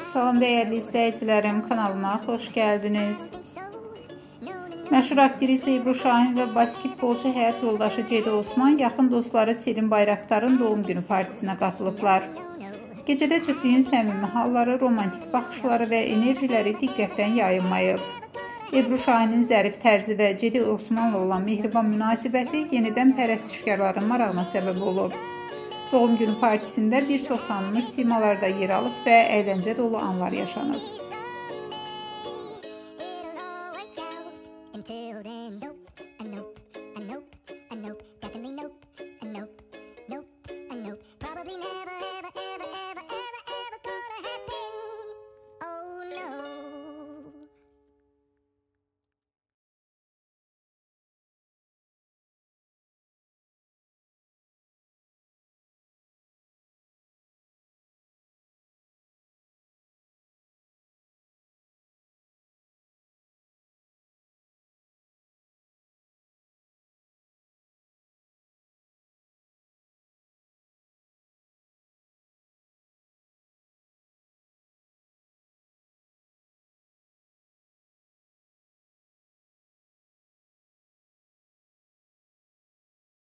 Salam dəyərli izləyicilərim, kanalıma xoş gəldiniz. Məşhur aktrisa İbru Şahin və basketbolçu həyat yoldaşı Cedi Osman yaxın dostları Selin Bayraktarın doğum günü partisinə qatılıblar. Gecədə cütlüyün səmimi halları, romantik baxışları və enerjiləri diqqətdən yayınmayıb. İbru Şahinin zərif tərzi və Cedi Osmanla olan mehriban münasibəti yenidən pərəstişkarların marağına səbəb olub. Doğum günü partisində bir çox tanınmış simalarda yer alıb və əyləncə dolu anlar yaşanıb.